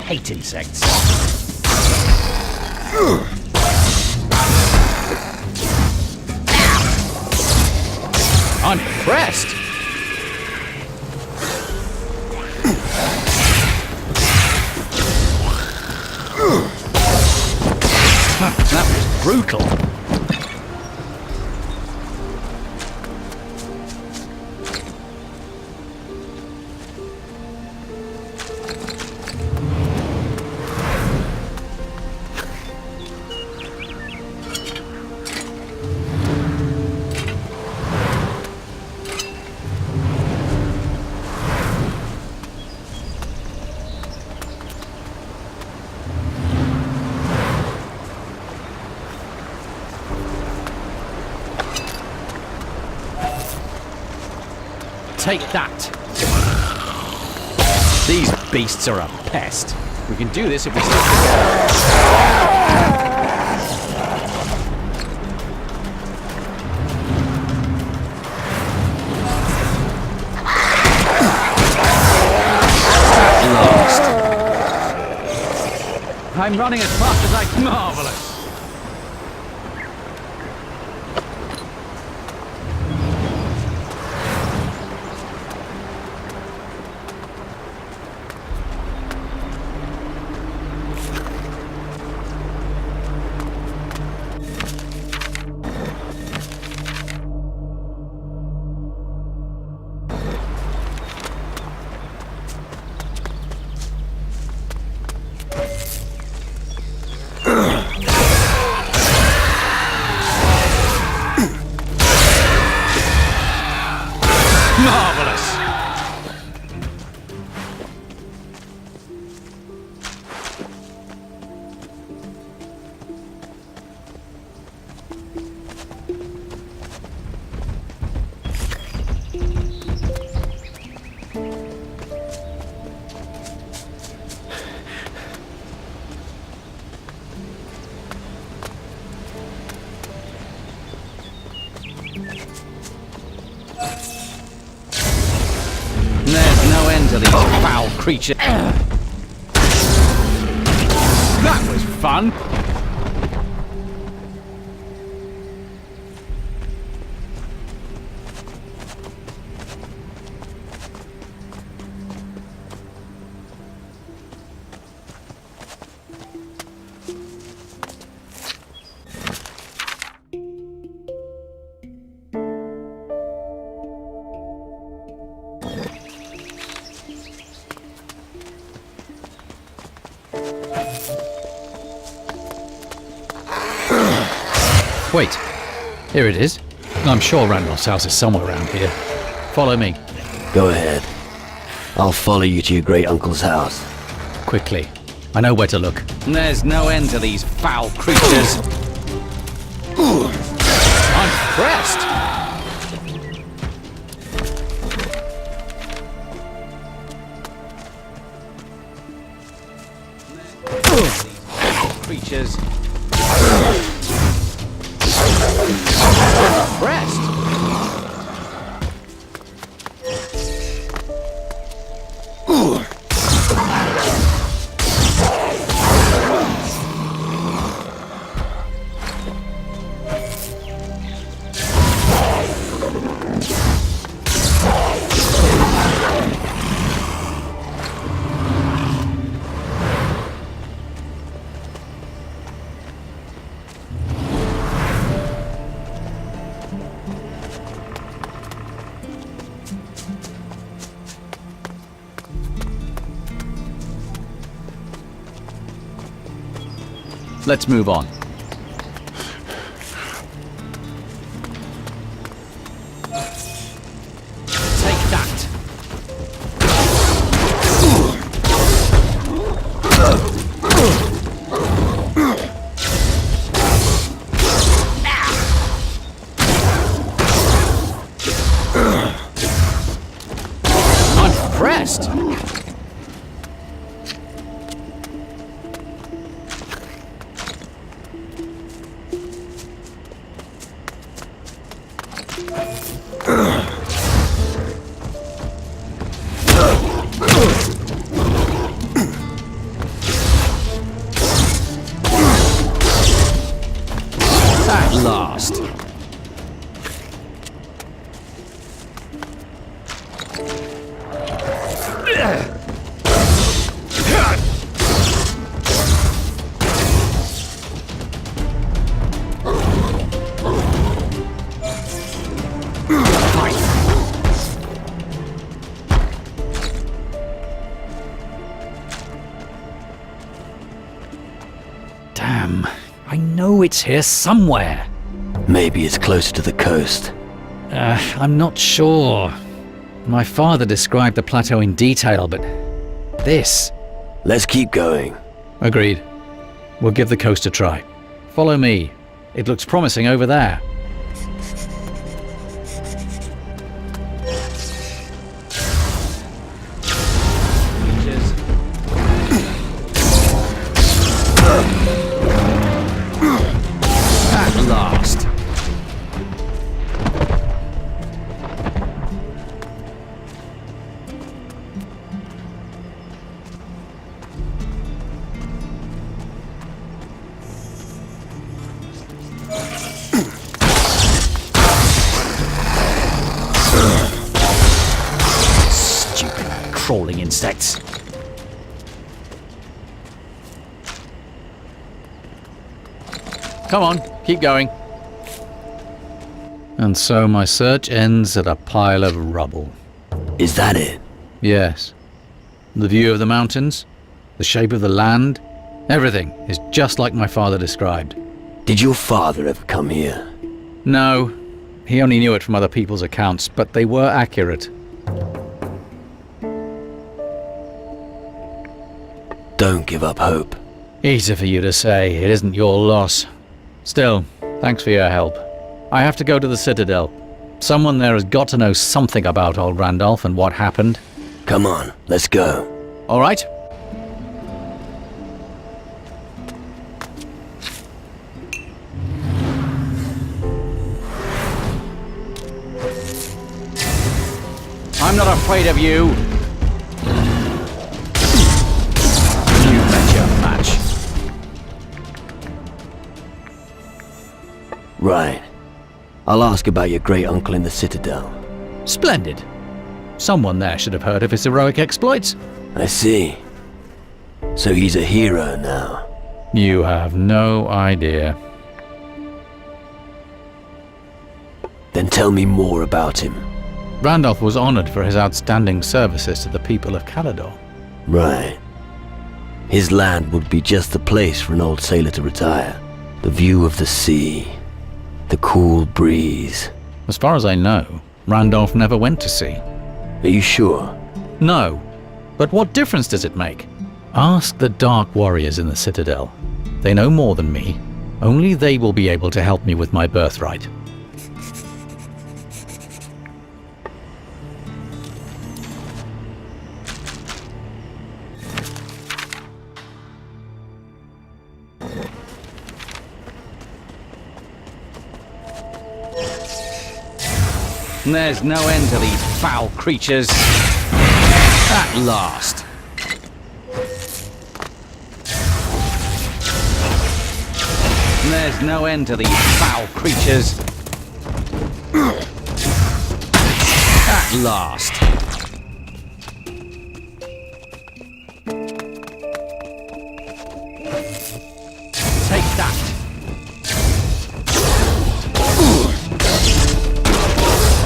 hate insects. I'm impressed. That was brutal. Take that! These beasts are a pest. We can do this if we stick together. At last. I'm running as fast as I can. Marvelous! Marvelous! There's no end to these foul creatures. That was fun. Wait, here it is. I'm sure Randall's house is somewhere around here. Follow me. Go ahead. I'll follow you to your great uncle's house. Quickly. I know where to look. There's no end to these foul creatures. I'm impressed. Creatures. Impressed. Let's move on. Take that. I'm impressed. At last. Damn, I know it's here somewhere. Maybe it's closer to the coast. I'm not sure. My father described the plateau in detail, but this... Let's keep going. Agreed. We'll give the coast a try. Follow me. It looks promising over there. At last. Stupid crawling insects. Come on, keep going. And so my search ends at a pile of rubble. Is that it? Yes. The view of the mountains, the shape of the land, everything is just like my father described. Did your father ever come here? No, he only knew it from other people's accounts, but they were accurate. Don't give up hope. Easy for you to say, it isn't your loss. Still, thanks for your help. I have to go to the Citadel. Someone there has got to know something about old Randolph and what happened. Come on, let's go. All right? I'm not afraid of you. You bet your match. Right. I'll ask about your great uncle in the Citadel. Splendid. Someone there should have heard of his heroic exploits. I see. So he's a hero now. You have no idea. Then tell me more about him. Randolph was honored for his outstanding services to the people of Calador. Right. His land would be just the place for an old sailor to retire. The view of the sea. The cool breeze. As far as I know, Randolph never went to sea. Are you sure? No. But what difference does it make? Ask the Dark Warriors in the Citadel. They know more than me. Only they will be able to help me with my birthright. There's no end to these foul creatures. At last. There's no end to these foul creatures. At last. Take that.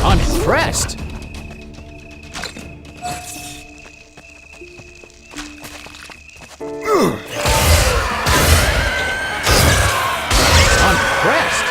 I'm impressed. I'm impressed.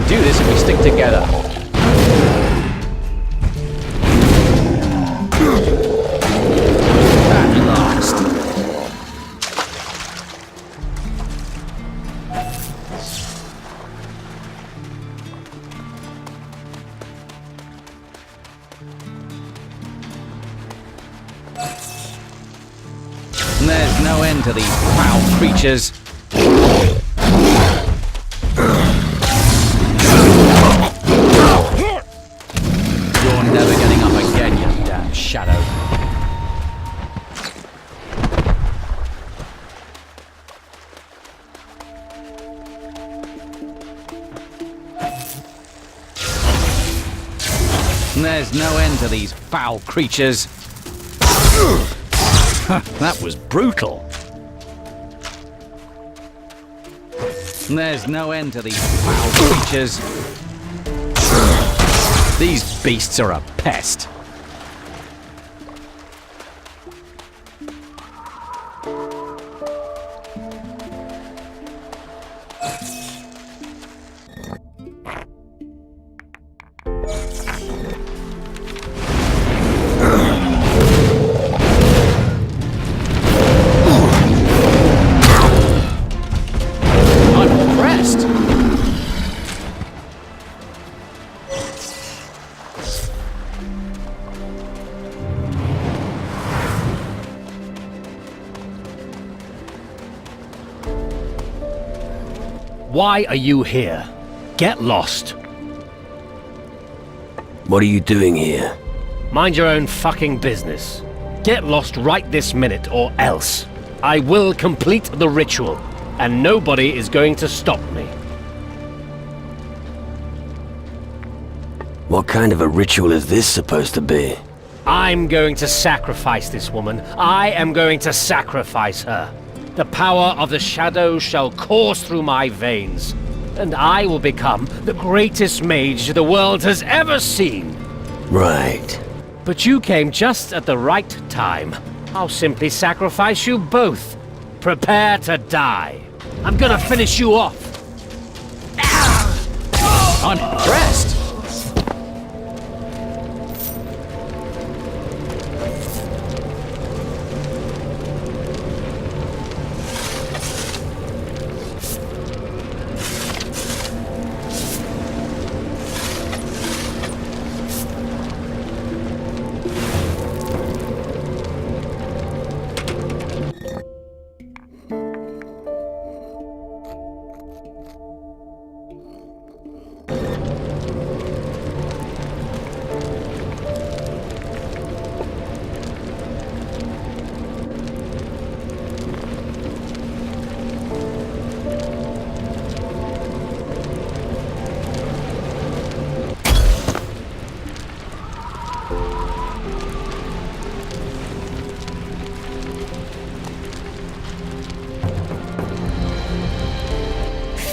can do this if we stick together. At last. And there's no end to these foul creatures. You're never getting up again, you damn shadow. And there's no end to these foul creatures. That was brutal. And there's no end to these foul creatures. These beasts are a pest. Why are you here? Get lost. What are you doing here? Mind your own fucking business. Get lost right this minute or else. I will complete the ritual, and nobody is going to stop me. What kind of a ritual is this supposed to be? I'm going to sacrifice this woman. I am going to sacrifice her. The power of the shadow shall course through my veins, and I will become the greatest mage the world has ever seen. Right. But you came just at the right time. I'll simply sacrifice you both. Prepare to die. I'm gonna finish you off. I'm impressed.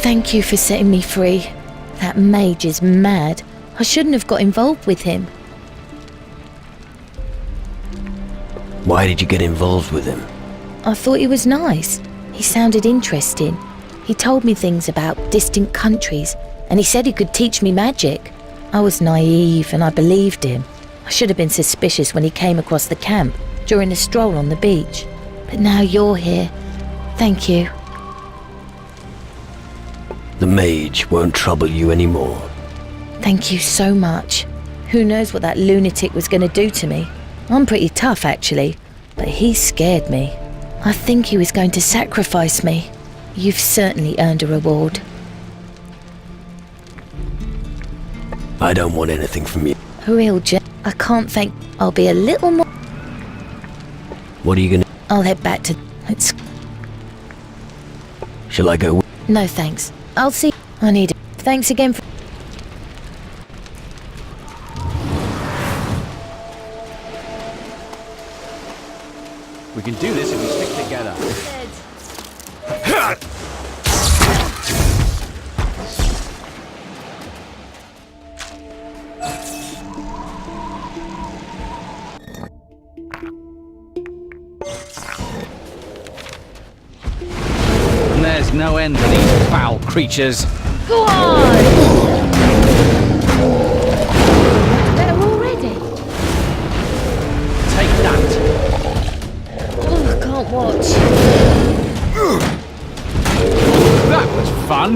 Thank you for setting me free. That mage is mad. I shouldn't have got involved with him. Why did you get involved with him? I thought he was nice. He sounded interesting. He told me things about distant countries, and he said he could teach me magic. I was naive and I believed him. I should have been suspicious when he came across the camp during a stroll on the beach. But now you're here. Thank you. The mage won't trouble you anymore. Thank you so much. Who knows what that lunatic was going to do to me? I'm pretty tough, actually, but he scared me. I think he was going to sacrifice me. You've certainly earned a reward. I don't want anything from you. Real I can't thank... I'll be a little more... What are you gonna... I'll head back to... Shall I go? No, thanks. I'll see... I need it. Thanks again for... We can do this if we stick together. And there's no end to these foul creatures. Go on! There already? Take that. Oh, I can't watch. That was fun.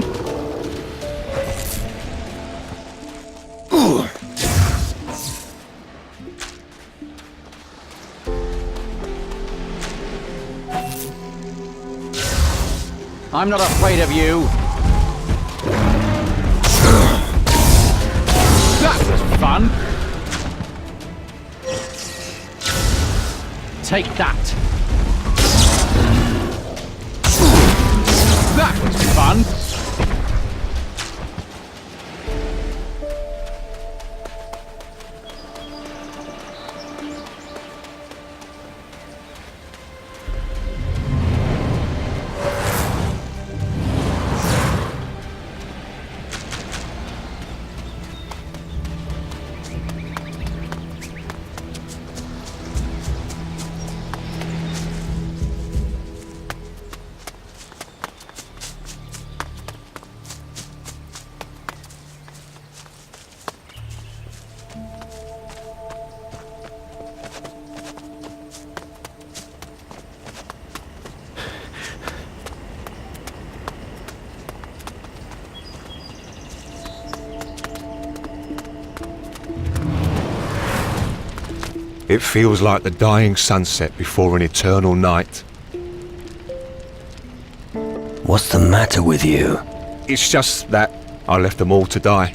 I'm not afraid of you. That was fun. Take that. That was fun. It feels like the dying sunset before an eternal night. What's the matter with you? It's just that I left them all to die.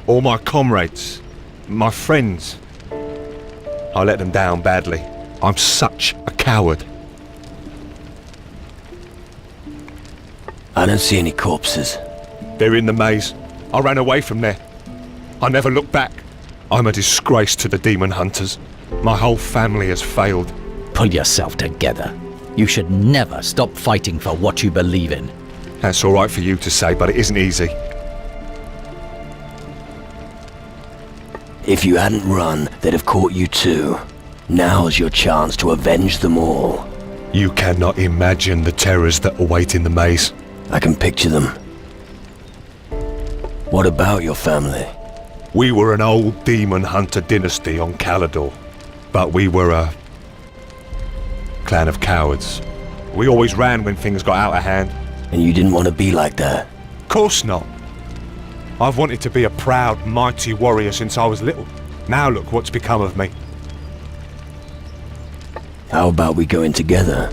All my comrades, my friends. I let them down badly. I'm such a coward. I don't see any corpses. They're in the maze. I ran away from there. I never looked back. I'm a disgrace to the demon hunters. My whole family has failed. Pull yourself together. You should never stop fighting for what you believe in. That's all right for you to say, but it isn't easy. If you hadn't run, they'd have caught you too. Now's your chance to avenge them all. You cannot imagine the terrors that await in the maze. I can picture them. What about your family? We were an old demon hunter dynasty on Calador, but we were a clan of cowards. We always ran when things got out of hand. And you didn't want to be like that? Course not. I've wanted to be a proud, mighty warrior since I was little. Now look what's become of me. How about we go in together?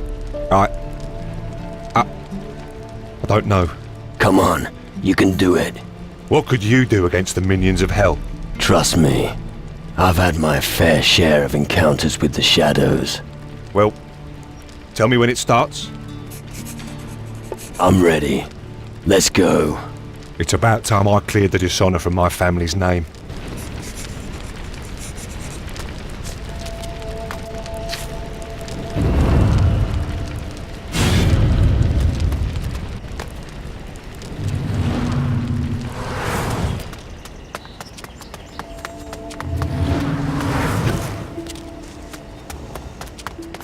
I don't know. Come on, you can do it. What could you do against the minions of hell? Trust me, I've had my fair share of encounters with the shadows. Well, tell me when it starts. I'm ready. Let's go. It's about time I cleared the dishonor from my family's name.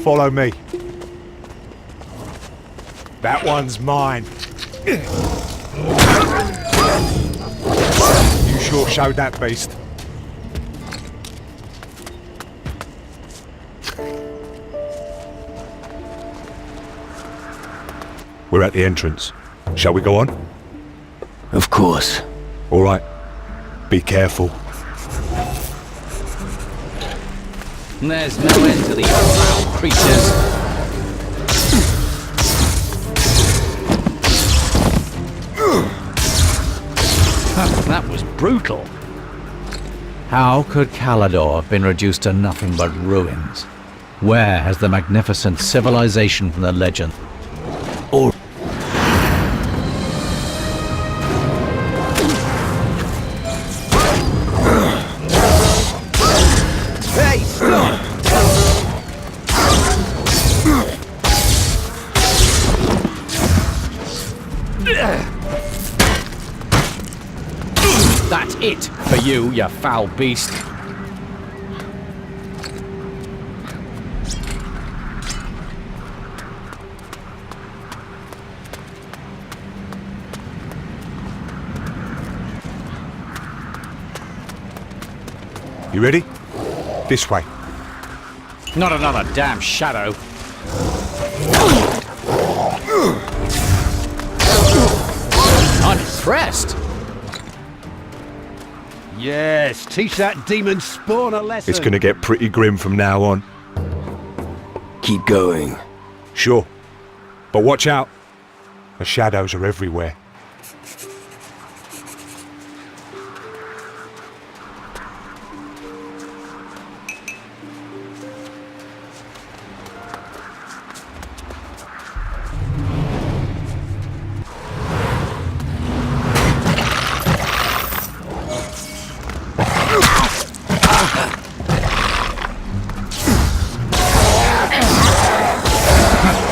Follow me. That one's mine. You sure showed that beast. We're at the entrance. Shall we go on? Of course. All right. Be careful. There's no end to these foul creatures. That was brutal. How could Calador have been reduced to nothing but ruins? Where has the magnificent civilization from the legend? Or Hey, stop! That's it for you, you foul beast. You ready? This way. Not another damn shadow. I'm impressed. Yes, teach that demon spawn a lesson. It's gonna get pretty grim from now on. Keep going. Sure. But watch out. The shadows are everywhere.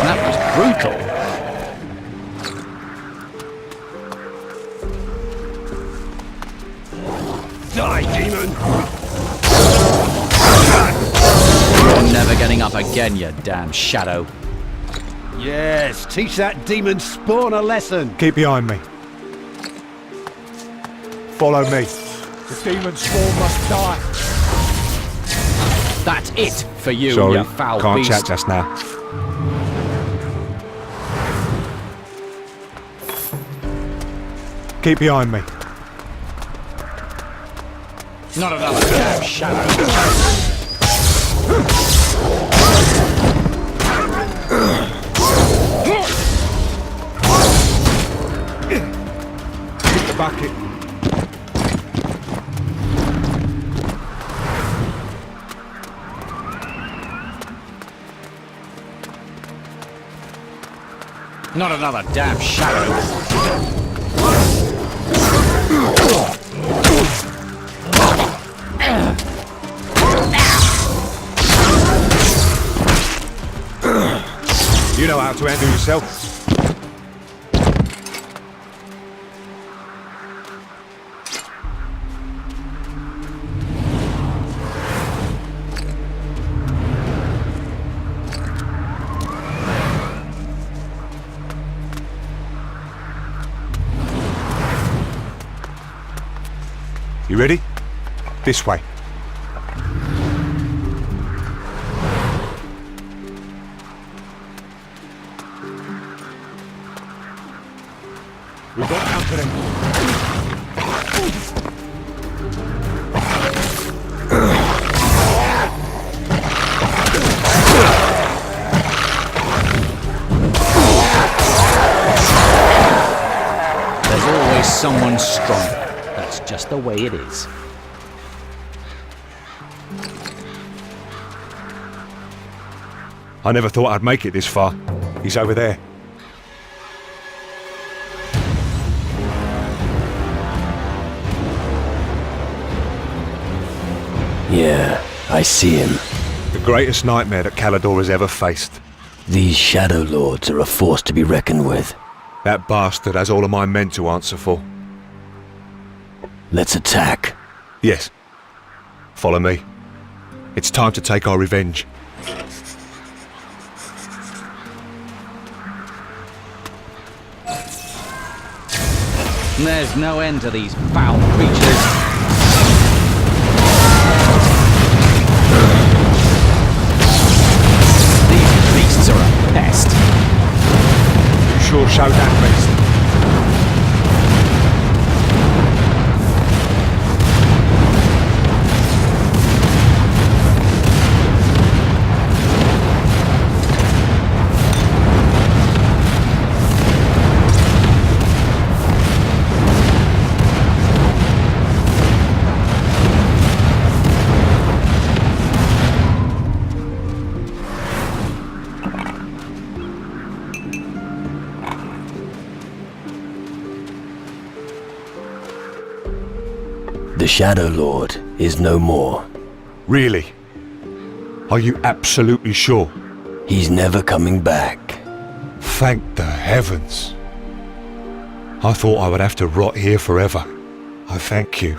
That was brutal. Die, demon! You're never getting up again, you damn shadow. Yes, teach that demon spawn a lesson. Keep behind me. Follow me. The demon swarm must die. That's it for you, Sorry, you foul can't beast. chat just now. Keep behind me. Not another damn shadow. Hit the bucket. Not another damn shadow. You know how to handle yourself. You ready? This way. We've got company. There's always someone stronger. That's just the way it is. I never thought I'd make it this far. He's over there. Yeah, I see him. The greatest nightmare that Calador has ever faced. These Shadow Lords are a force to be reckoned with. That bastard has all of my men to answer for. Let's attack. Yes. Follow me. It's time to take our revenge. There's no end to these foul creatures. These beasts are a pest. You sure showed that beast. The Shadow Lord is no more. Really? Are you absolutely sure? He's never coming back. Thank the heavens. I thought I would have to rot here forever. I thank you.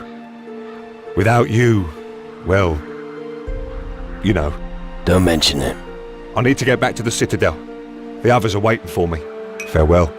Without you, well, you know. Don't mention him. I need to get back to the Citadel. The others are waiting for me. Farewell.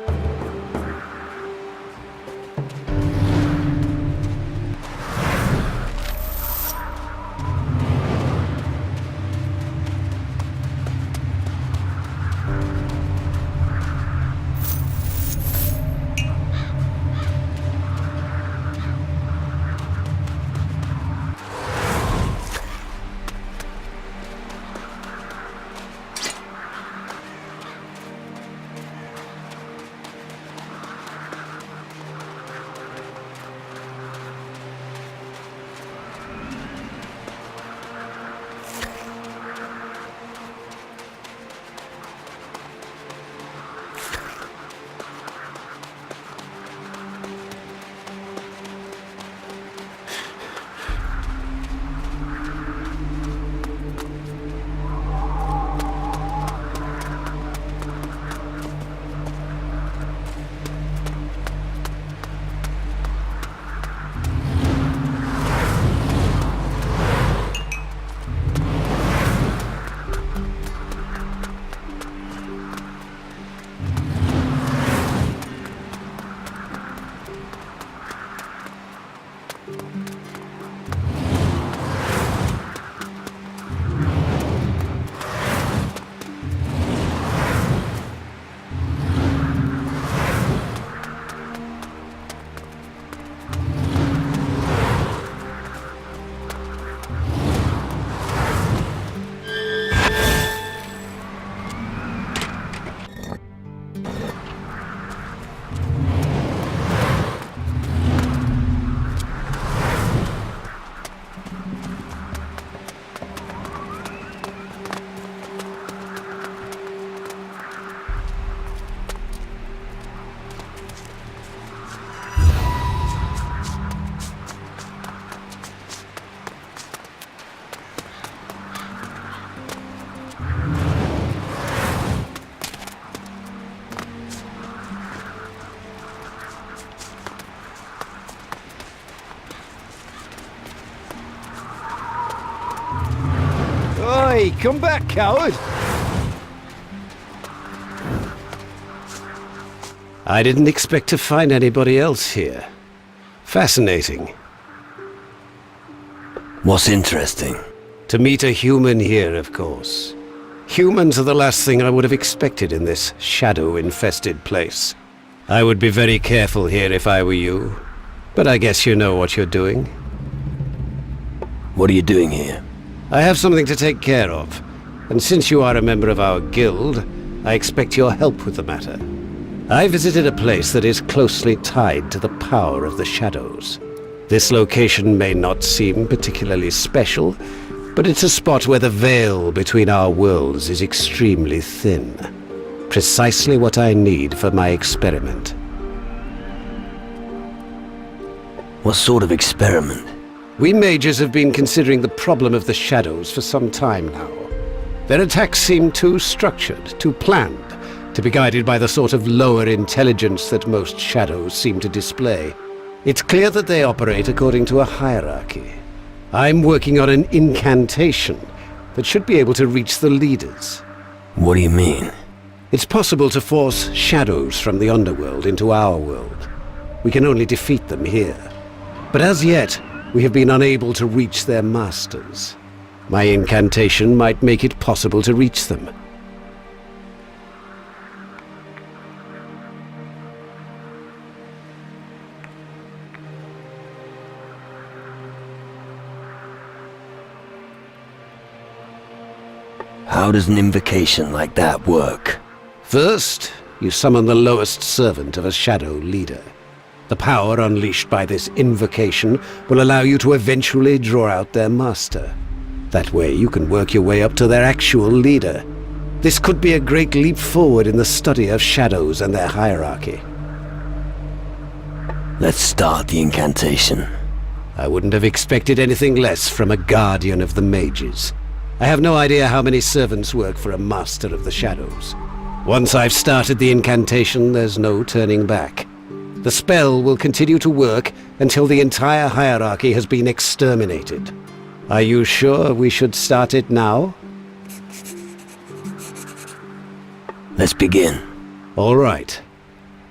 Oi, come back, coward! I didn't expect to find anybody else here. Fascinating. What's interesting? To meet a human here, of course. Humans are the last thing I would have expected in this shadow-infested place. I would be very careful here if I were you. But I guess you know what you're doing. What are you doing here? I have something to take care of. And since you are a member of our guild, I expect your help with the matter. I visited a place that is closely tied to the power of the shadows. This location may not seem particularly special, but it's a spot where the veil between our worlds is extremely thin. Precisely what I need for my experiment. What sort of experiment? We mages have been considering the problem of the shadows for some time now. Their attacks seem too structured, too planned, to be guided by the sort of lower intelligence that most shadows seem to display. It's clear that they operate according to a hierarchy. I'm working on an incantation that should be able to reach the leaders. What do you mean? It's possible to force shadows from the underworld into our world. We can only defeat them here. But as yet, we have been unable to reach their masters. My incantation might make it possible to reach them. How does an invocation like that work? First, you summon the lowest servant of a shadow leader. The power unleashed by this invocation will allow you to eventually draw out their master. That way you can work your way up to their actual leader. This could be a great leap forward in the study of shadows and their hierarchy. Let's start the incantation. I wouldn't have expected anything less from a guardian of the mages. I have no idea how many servants work for a master of the shadows. Once I've started the incantation, there's no turning back. The spell will continue to work until the entire hierarchy has been exterminated. Are you sure we should start it now? Let's begin. All right.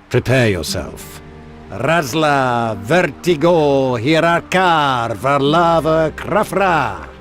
Prepare yourself. Razla vertigo hierarchar varlava krafra.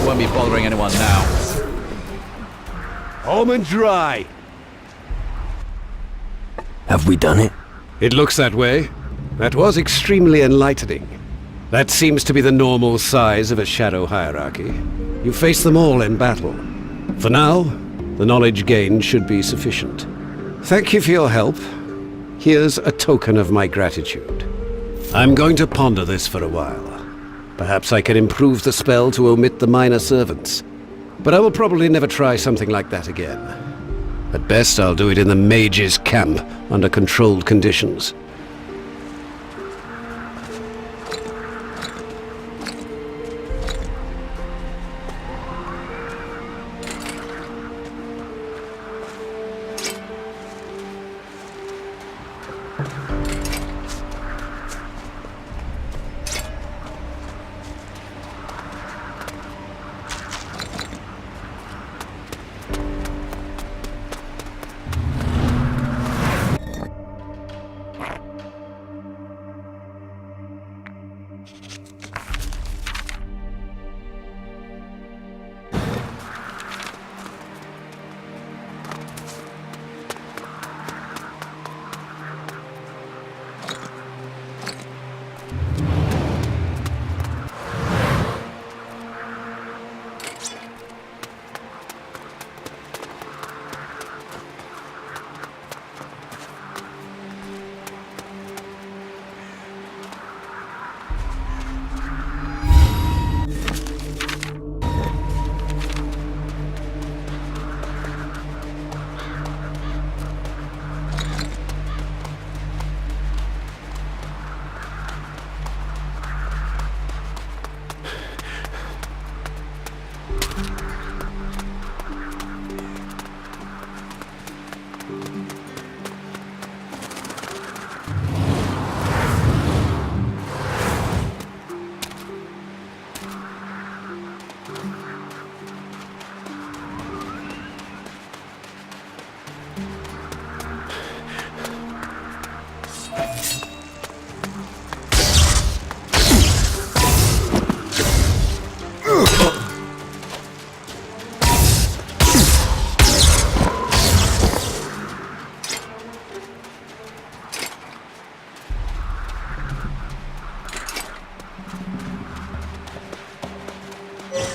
Won't be bothering anyone now. Home and dry. Have we done it? It looks that way. That was extremely enlightening. That seems to be the normal size of a shadow hierarchy. You face them all in battle. For now, the knowledge gained should be sufficient. Thank you for your help. Here's a token of my gratitude. I'm going to ponder this for a while. Perhaps I can improve the spell to omit the minor servants. But I will probably never try something like that again. At best, I'll do it in the Mage's camp, under controlled conditions.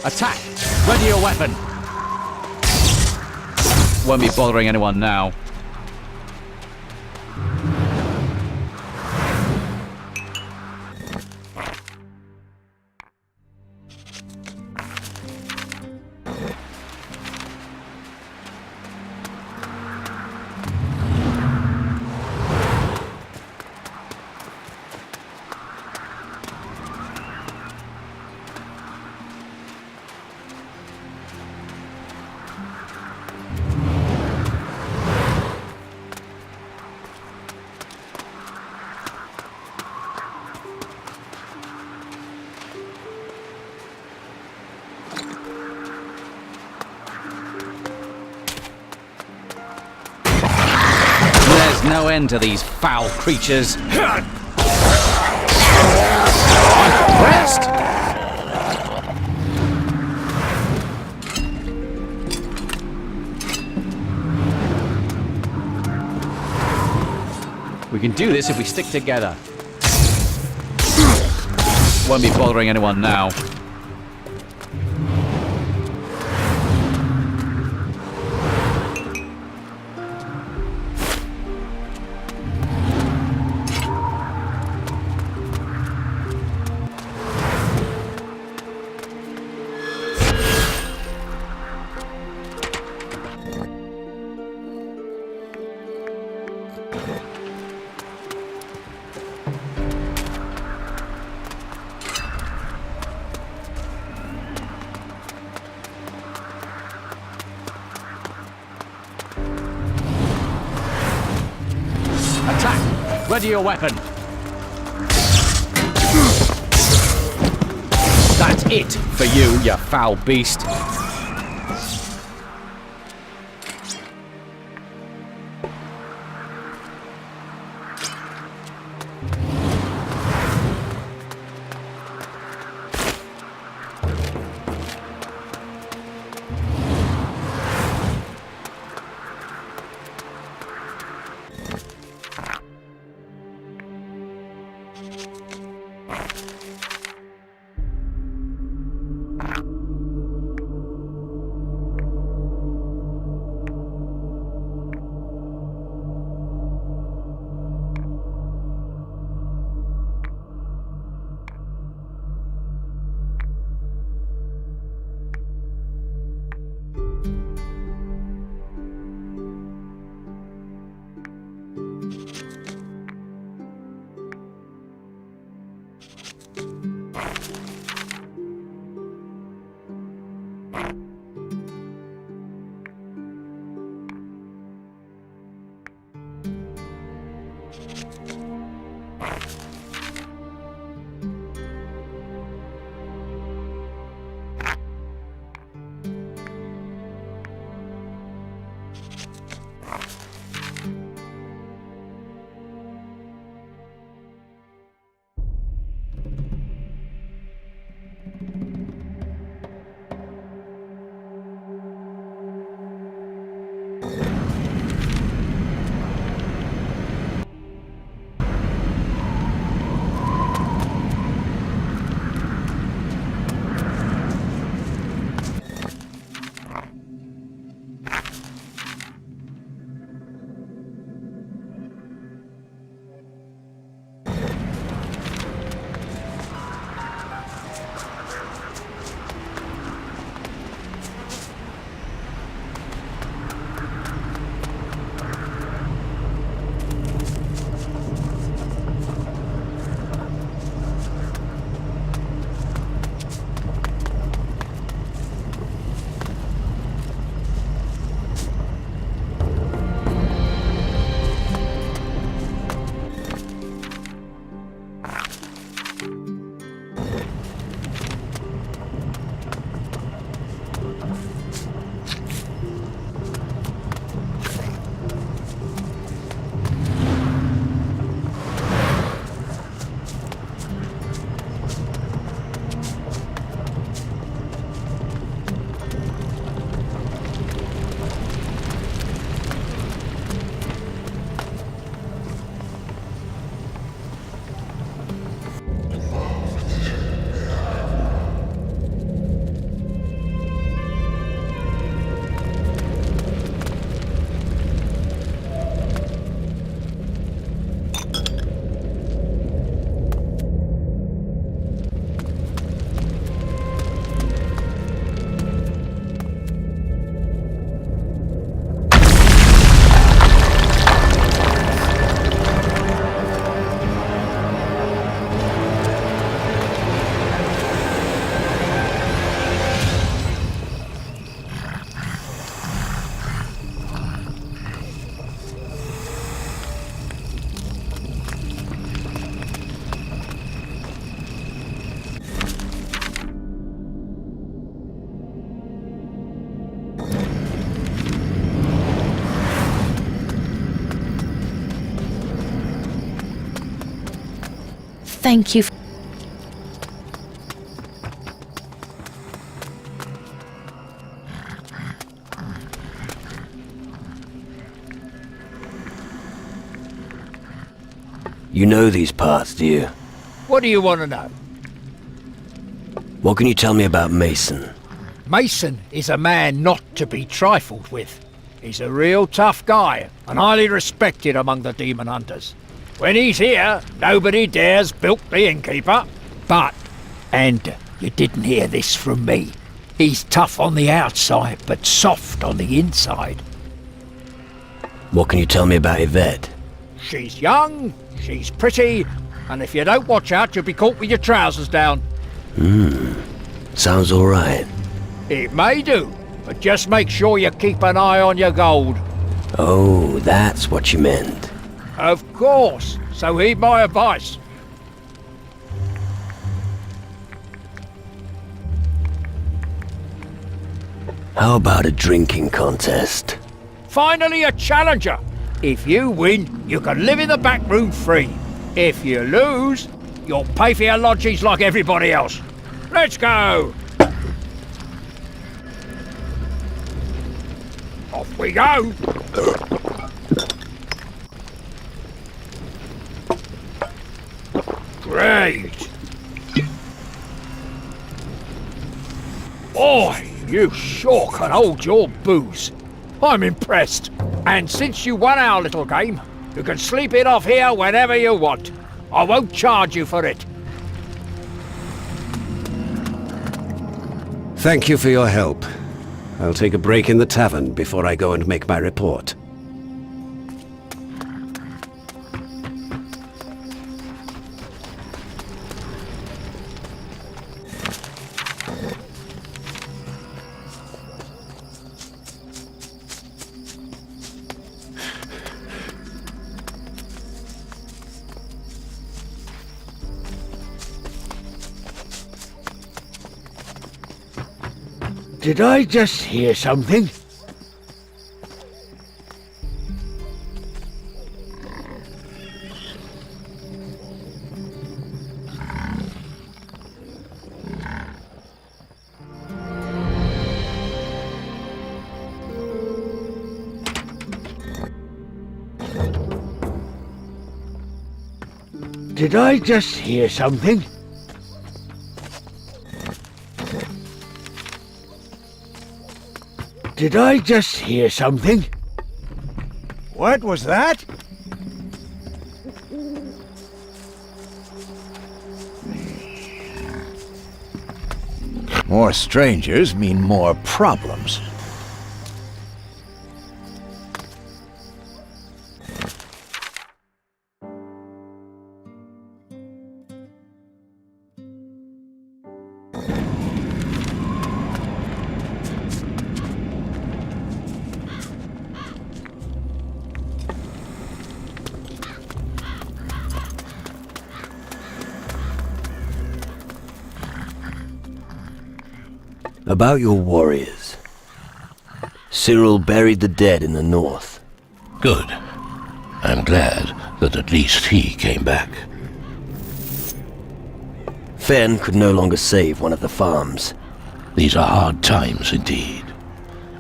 Attack! Ready your weapon! Won't be bothering anyone now. There's no end to these foul creatures. I'm impressed. We can do this if we stick together. Won't be bothering anyone now. Attack! Ready your weapon! That's it for you, you foul beast! Thank you. You know these parts, do you? What do you want to know? What can you tell me about Mason? Mason is a man not to be trifled with. He's a real tough guy, and highly respected among the demon hunters. When he's here, nobody dares bilk the innkeeper. But, and you didn't hear this from me, he's tough on the outside, but soft on the inside. What can you tell me about Yvette? She's young, she's pretty, and if you don't watch out, you'll be caught with your trousers down. Sounds alright. It may do, but just make sure you keep an eye on your gold. Oh, that's what you meant. Of course, so heed my advice. How about a drinking contest? Finally a challenger. If you win, you can live in the back room free. If you lose, you'll pay for your lodgings like everybody else. Let's go! Off we go! Great! Boy, you sure can hold your booze. I'm impressed. And since you won our little game, you can sleep it off here whenever you want. I won't charge you for it. Thank you for your help. I'll take a break in the tavern before I go and make my report. Did I just hear something? Did I just hear something? Did I just hear something? What was that? More strangers mean more problems. About your warriors. Cyril buried the dead in the north. Good. I'm glad that at least he came back. Fen could no longer save one of the farms. These are hard times indeed,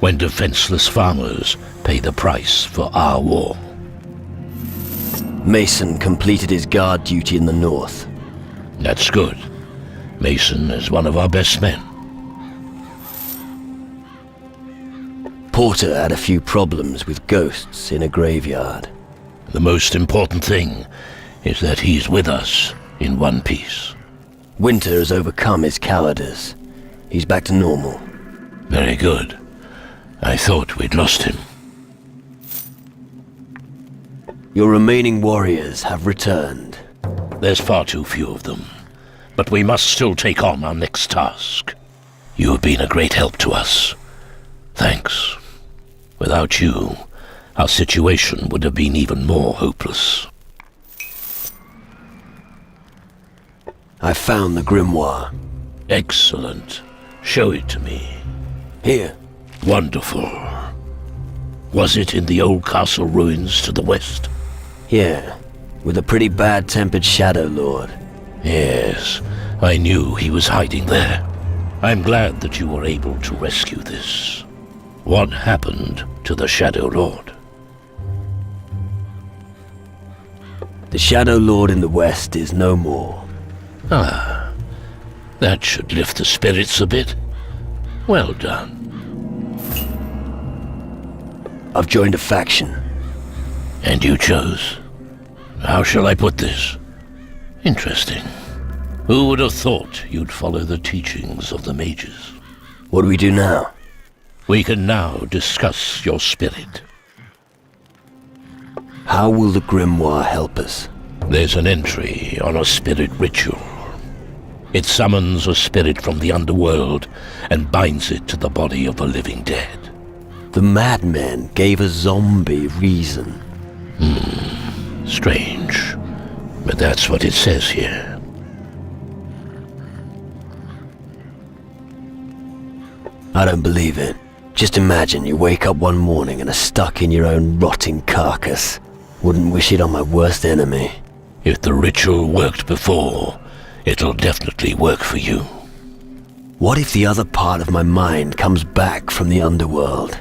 when defenseless farmers pay the price for our war. Mason completed his guard duty in the north. That's good. Mason is one of our best men. Porter had a few problems with ghosts in a graveyard. The most important thing is that he's with us in one piece. Winter has overcome his cowardice. He's back to normal. Very good. I thought we'd lost him. Your remaining warriors have returned. There's far too few of them, but we must still take on our next task. You have been a great help to us. Thanks. Without you, our situation would have been even more hopeless. I found the grimoire. Excellent. Show it to me. Here. Wonderful. Was it in the old castle ruins to the west? Yeah, with a pretty bad-tempered Shadow Lord. Yes, I knew he was hiding there. I'm glad that you were able to rescue this. What happened to the Shadow Lord? The Shadow Lord in the west is no more. Ah, that should lift the spirits a bit. Well done. I've joined a faction. And you chose? How shall I put this? Interesting. Who would have thought you'd follow the teachings of the mages? What do we do now? We can now discuss your spirit. How will the grimoire help us? There's an entry on a spirit ritual. It summons a spirit from the underworld and binds it to the body of a living dead. The madman gave a zombie reason. Strange. But that's what it says here. I don't believe it. Just imagine you wake up one morning and are stuck in your own rotting carcass. Wouldn't wish it on my worst enemy. If the ritual worked before, it'll definitely work for you. What if the other part of my mind comes back from the underworld?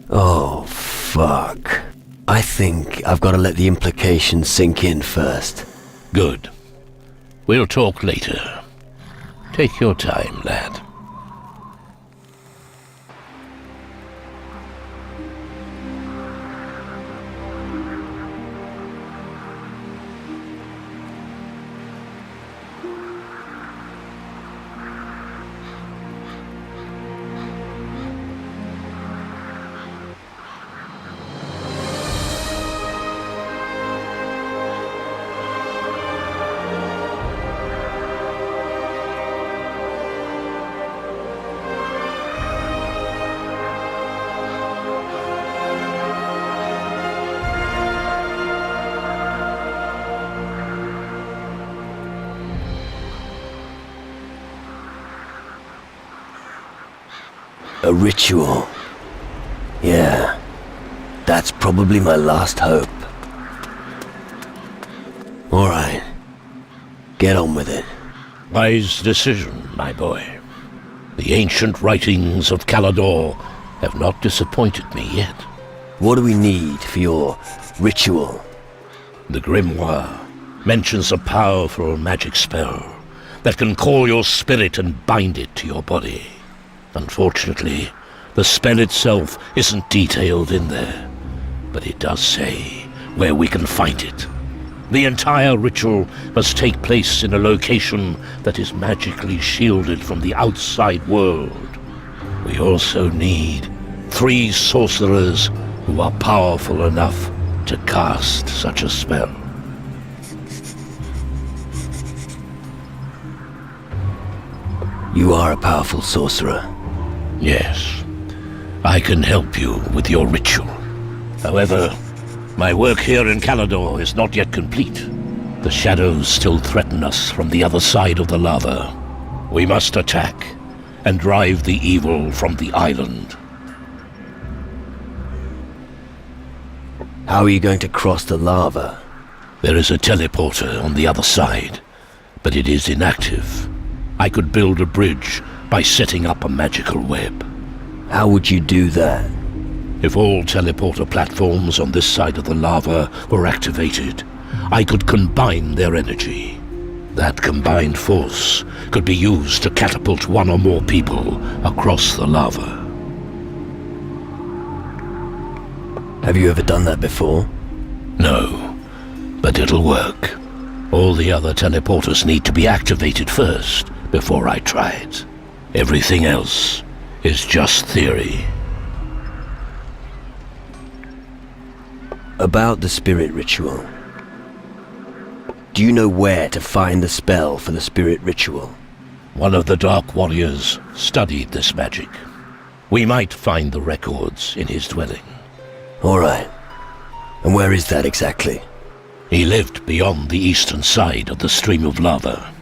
Oh, fuck. I think I've got to let the implications sink in first. Good. We'll talk later. Take your time, lad. A ritual. Yeah, that's probably my last hope. Alright, get on with it. Wise decision, my boy. The ancient writings of Calador have not disappointed me yet. What do we need for your ritual? The grimoire mentions a powerful magic spell that can call your spirit and bind it to your body. Unfortunately, the spell itself isn't detailed in there, but it does say where we can find it. The entire ritual must take place in a location that is magically shielded from the outside world. We also need 3 sorcerers who are powerful enough to cast such a spell. You are a powerful sorcerer. Yes, I can help you with your ritual. However, my work here in Calador is not yet complete. The shadows still threaten us from the other side of the lava. We must attack and drive the evil from the island. How are you going to cross the lava? There is a teleporter on the other side, but it is inactive. I could build a bridge by setting up a magical web. How would you do that? If all teleporter platforms on this side of the lava were activated, I could combine their energy. That combined force could be used to catapult 1 or more people across the lava. Have you ever done that before? No, but it'll work. All the other teleporters need to be activated first before I try it. Everything else is just theory. About the spirit ritual. Do you know where to find the spell for the spirit ritual? One of the Dark Warriors studied this magic. We might find the records in his dwelling. Alright. And where is that exactly? He lived beyond the eastern side of the stream of lava.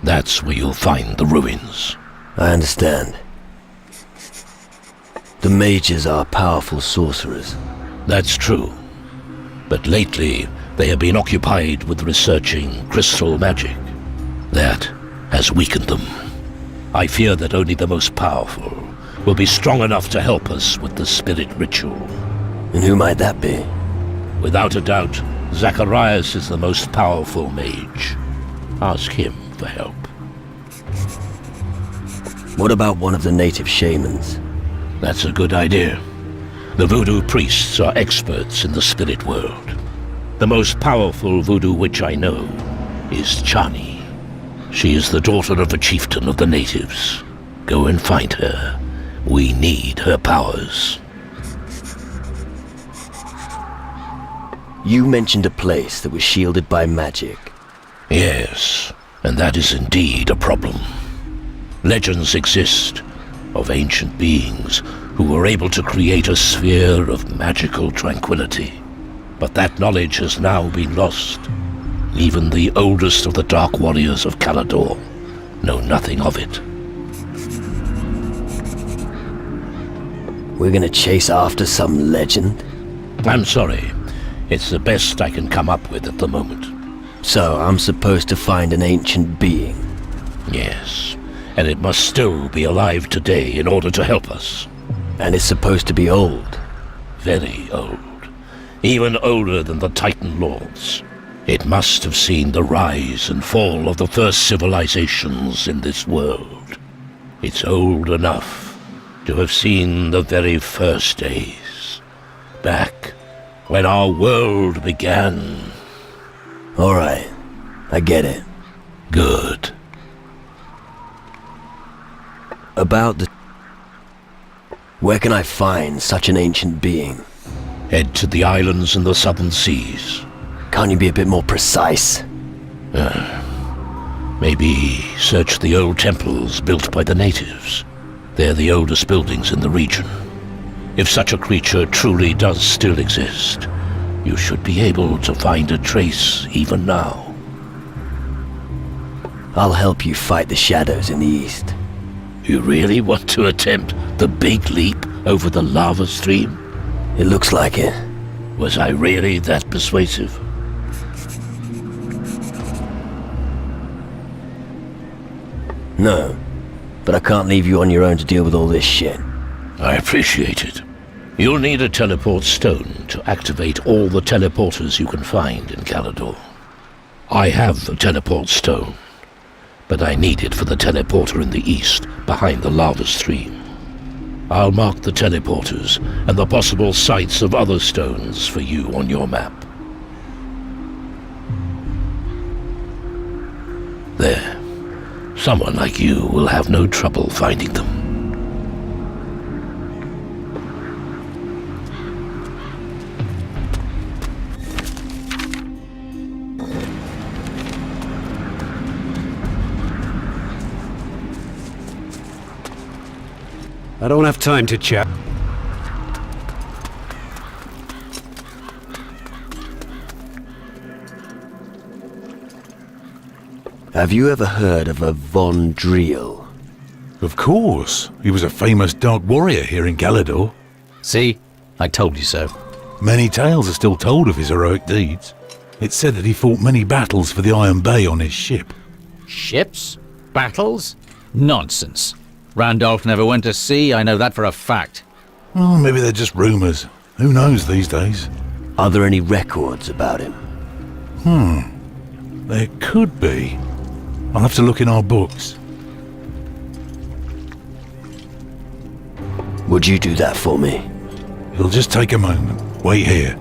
That's where you'll find the ruins. I understand. The mages are powerful sorcerers. That's true. But lately, they have been occupied with researching crystal magic. That has weakened them. I fear that only the most powerful will be strong enough to help us with the spirit ritual. And who might that be? Without a doubt, Zacharias is the most powerful mage. Ask him for help. What about one of the native shamans? That's a good idea. The voodoo priests are experts in the spirit world. The most powerful voodoo witch I know is Chani. She is the daughter of a chieftain of the natives. Go and find her. We need her powers. You mentioned a place that was shielded by magic. Yes, and that is indeed a problem. Legends exist of ancient beings who were able to create a sphere of magical tranquility. But that knowledge has now been lost. Even the oldest of the Dark Warriors of Calador know nothing of it. We're gonna chase after some legend? I'm sorry. It's the best I can come up with at the moment. So I'm supposed to find an ancient being? Yes, and it must still be alive today in order to help us. And it's supposed to be old? Very old. Even older than the Titan Lords. It must have seen the rise and fall of the first civilizations in this world. It's old enough to have seen the very first days. Back when our world began. All right, I get it. Good. About the... Where can I find such an ancient being? Head to the islands in the southern seas. Can't you be a bit more precise? Maybe search the old temples built by the natives. They're the oldest buildings in the region. If such a creature truly does still exist, you should be able to find a trace even now. I'll help you fight the shadows in the east. You really want to attempt the big leap over the lava stream? It looks like it. Was I really that persuasive? No, but I can't leave you on your own to deal with all this shit. I appreciate it. You'll need a teleport stone to activate all the teleporters you can find in Calador. I have the teleport stone, but I need it for the teleporter in the east, behind the lava stream. I'll mark the teleporters and the possible sites of other stones for you on your map. There. Someone like you will have no trouble finding them. I don't have time to chat. Have you ever heard of a Von Driel? Of course. He was a famous dark warrior here in Calador. See? I told you so. Many tales are still told of his heroic deeds. It's said that he fought many battles for the Iron Bay on his ship. Ships? Battles? Nonsense. Randolph never went to sea, I know that for a fact. Oh, maybe they're just rumours. Who knows these days? Are there any records about him? There could be. I'll have to look in our books. Would you do that for me? It'll just take a moment. Wait here.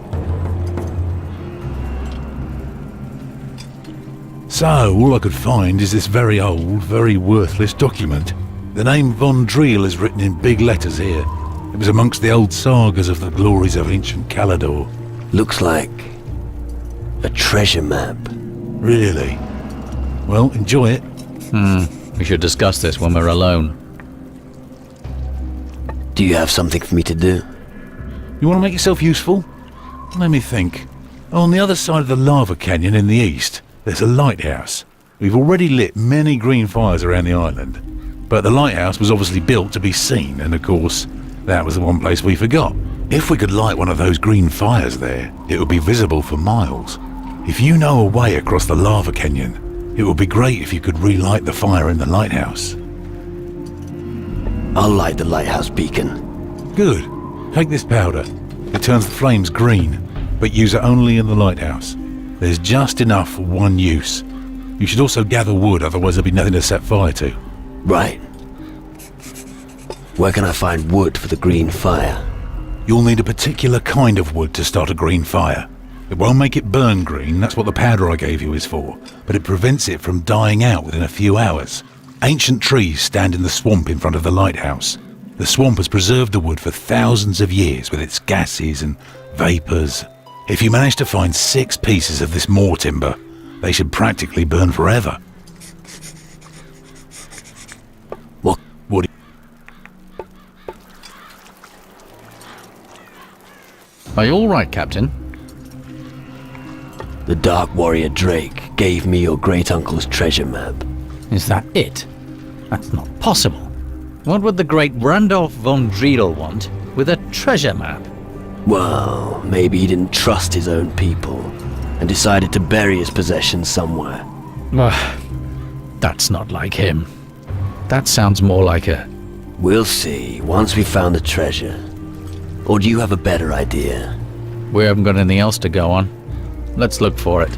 So, all I could find is this very old, very worthless document. The name Von Driel is written in big letters here. It was amongst the old sagas of the glories of ancient Calador. Looks like a treasure map. Really? Well, enjoy it. We should discuss this when we're alone. Do you have something for me to do? You want to make yourself useful? Let me think. On the other side of the lava canyon in the east, there's a lighthouse. We've already lit many green fires around the island. But the lighthouse was obviously built to be seen, and of course, that was the one place we forgot. If we could light one of those green fires there, it would be visible for miles. If you know a way across the lava canyon, It would be great if you could relight the fire in the lighthouse. I'll light the lighthouse beacon. Good. Take this powder. It turns the flames green, but use it only in the lighthouse. There's just enough for one use. You should also gather wood, otherwise there'll be nothing to set fire to. Right. Where can I find wood for the green fire? You'll need a particular kind of wood to start a green fire. It won't make it burn green, that's what the powder I gave you is for, but it prevents it from dying out within a few hours. Ancient trees stand in the swamp in front of the lighthouse. The swamp has preserved the wood for thousands of years with its gases and vapours. If you manage to find 6 pieces of this moor timber, they should practically burn forever. What? Would Are you all right, Captain? The Dark Warrior Drake gave me your great-uncle's treasure map. Is that it? That's not possible. What would the great Randolph von Driedel want with a treasure map? Well, maybe he didn't trust his own people and decided to bury his possessions somewhere. That's not like him. That sounds more like a... We'll see once we found the treasure. Or do you have a better idea? We haven't got anything else to go on. Let's look for it.